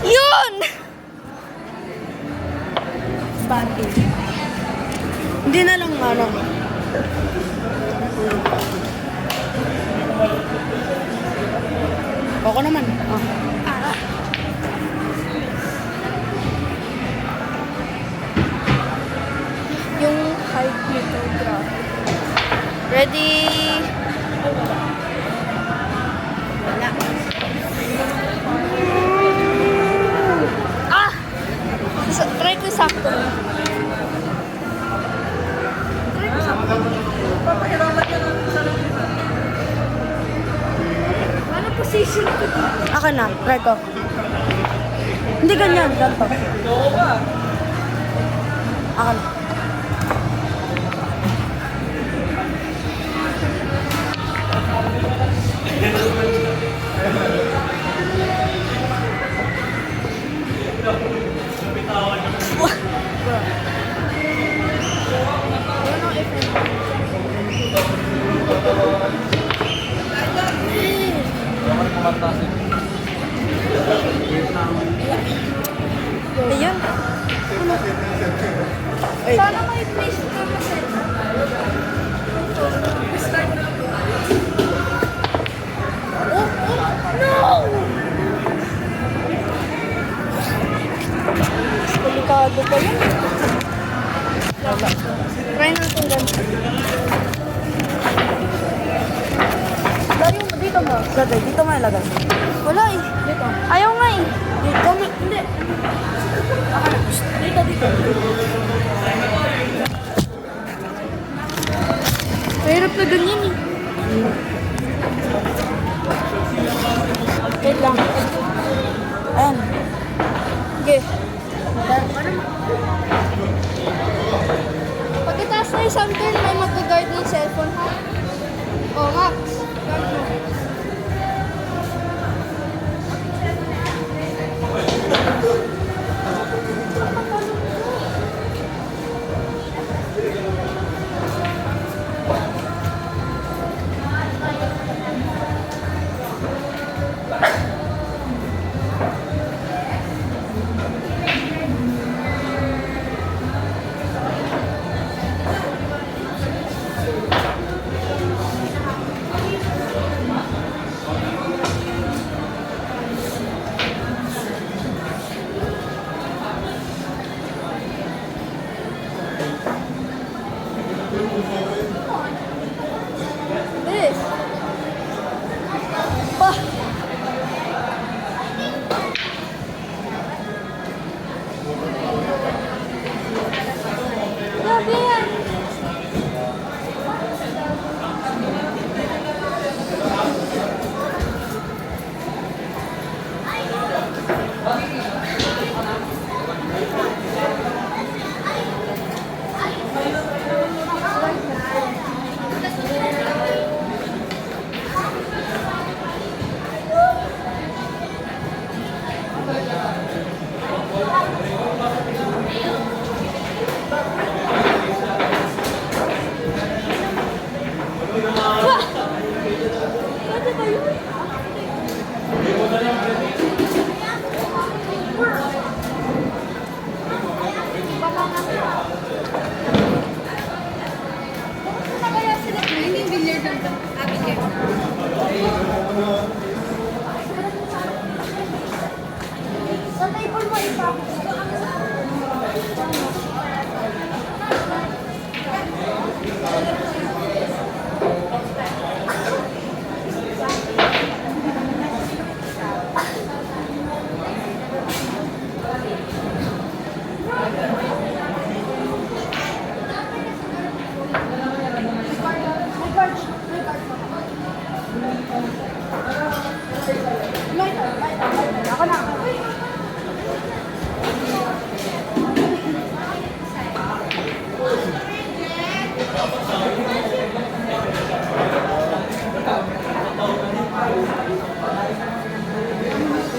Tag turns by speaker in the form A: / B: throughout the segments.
A: Yun! Bakit? Hindi na lang ano. Ako naman. Oh.
B: Yung hard lithography.
A: Ready? Wala. Ah! Try ko sakto.
B: Ano position ko dito?
A: Ako na. Try ko. Hindi ganyan. Ganito. Ako na. Ayun. Ay.
B: Sana may place ka kasi. No!
A: Delikado pa yun. Try natin ganito. Lagi mo dito mo. Lagay. Dito mo ilagay. Wala eh. Dito. Ayaw nga eh. Dito mo. Hindi. Dito, dito. Mahirap na ganyan eh. Wait lang. Ayan. Okay.
B: Pagkataas na isang turn, may mag-guard ng cellphone, ha? Oh, Max. Guard mo.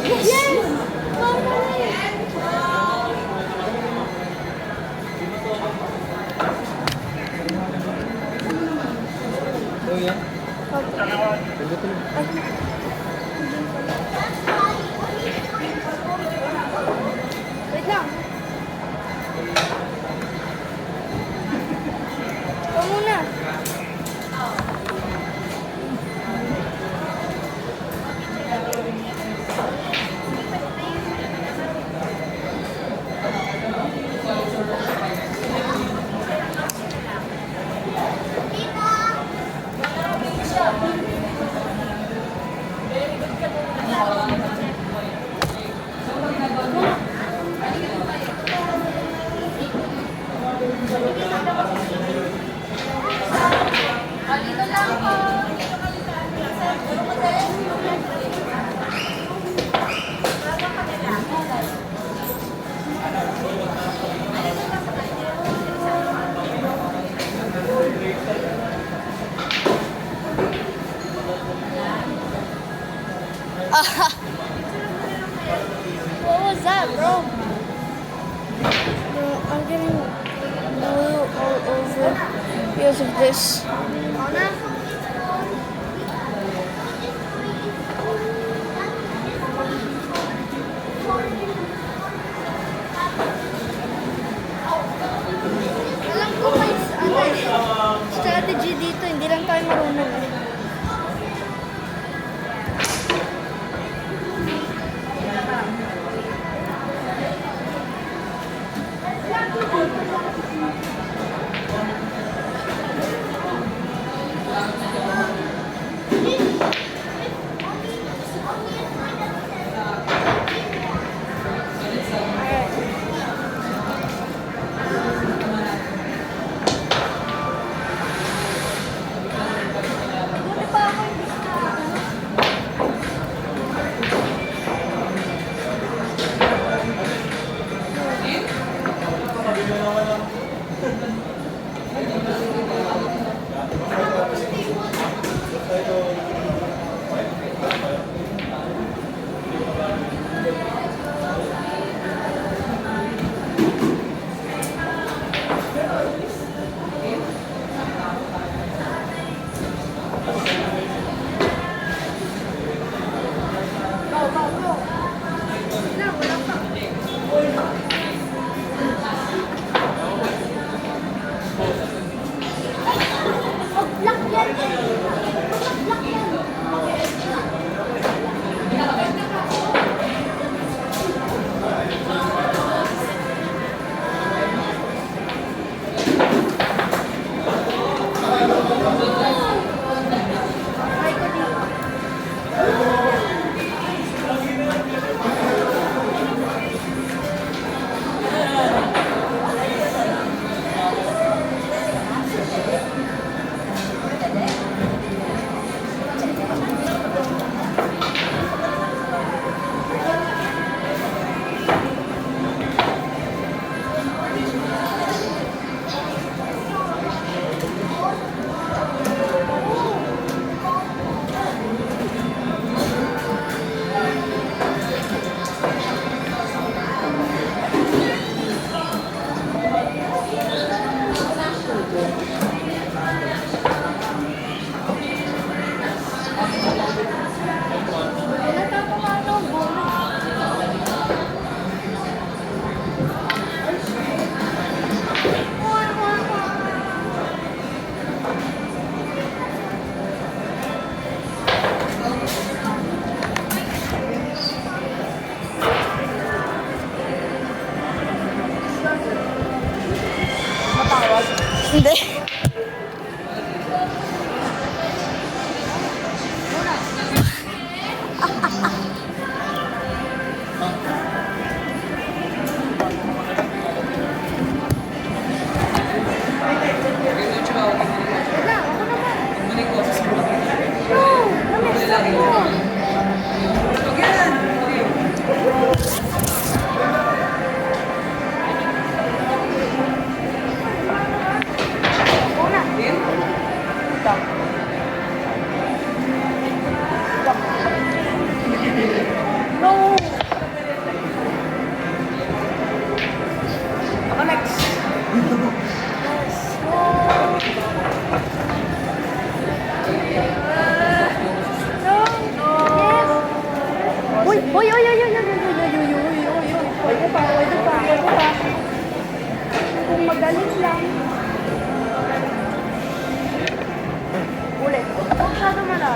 B: Yes! Finally!
C: Oh, yan.
B: Wait lang. Ikaw muna. What was that, bro?
A: I'm getting blue all over because of this.
B: Ana? Alam ko may strategy dito, hindi lang tayo marunong eh.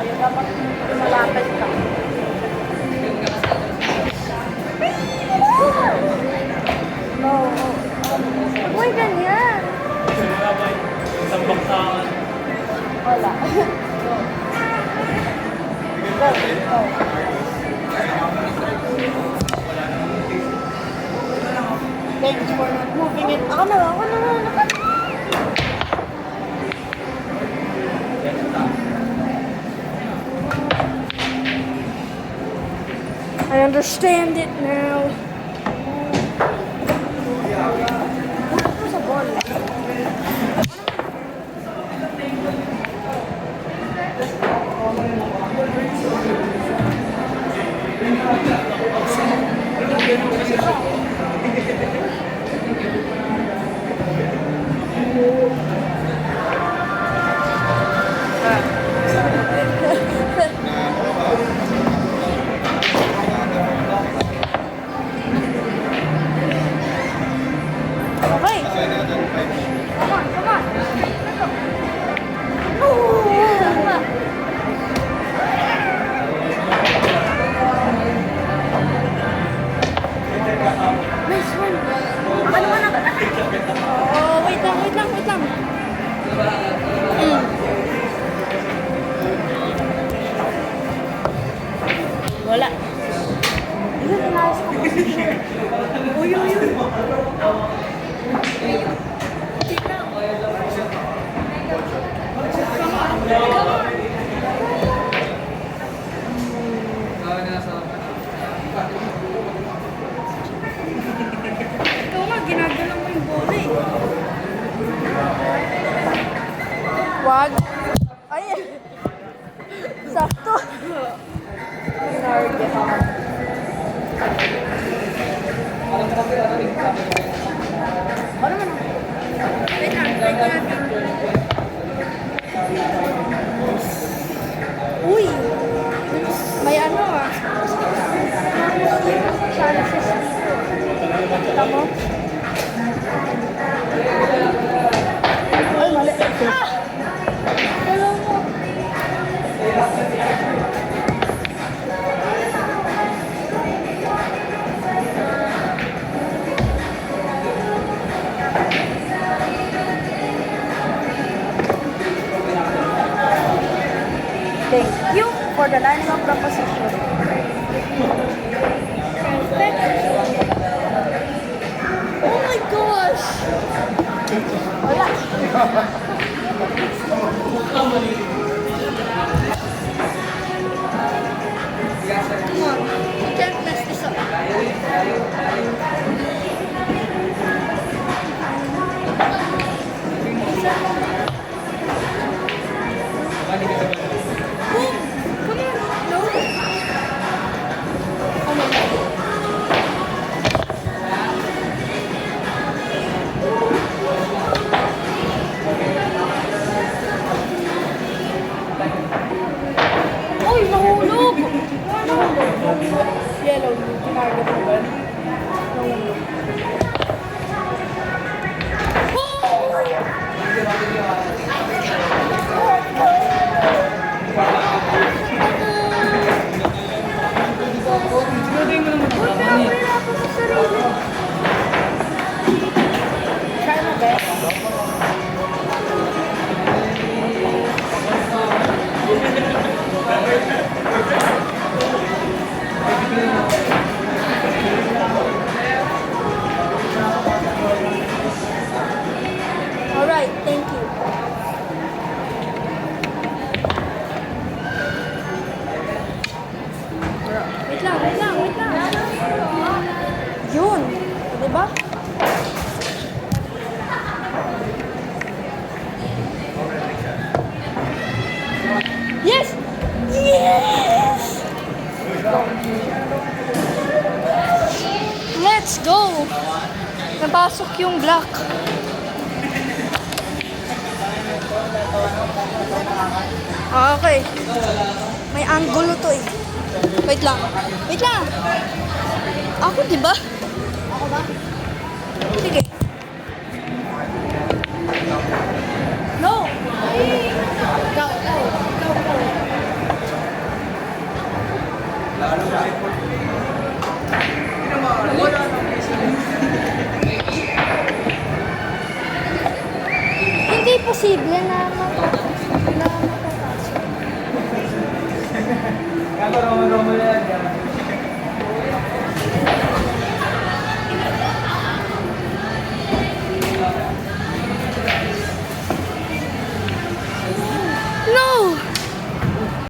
A: tayo. Dapat malapit ka. No. Huwag mo ganyan.
C: Isang baksakan.
A: Wala. Go. Go. Thanks for not moving it. Ako na. I understand it now. Ito sa ball. Okay. Come on. Nice one. Ano man ako? Oh, wait lang. Wala. Yun, inayos ko. Uy. Ikaw nga, ginagalaw mo yung bola eh. Wag. Ay, sakto. Target. Ano man? Wait lang. Uy! May ano ah. Chances dito. Kita mo? Ay, mali. Ah! Alam mo. Thank you for the lining of the position. Oh my gosh! Wala. Come on, you can't mess this up. Boom! Come on, no. Uy, nahulog! Yellow, tinarget mo ba? Nahulog. Try my best. All right, thank you. Wait lang. Yun, di ba? Yes! Yes! Let's go! Napasok yung black. Okay. May angulo to eh. Wait lang. Ako, di ba? Ako ba? Sige. No! Go.
B: Ilan na matapos? Ilan na matapos?
C: Gago, Romo-Romo yan.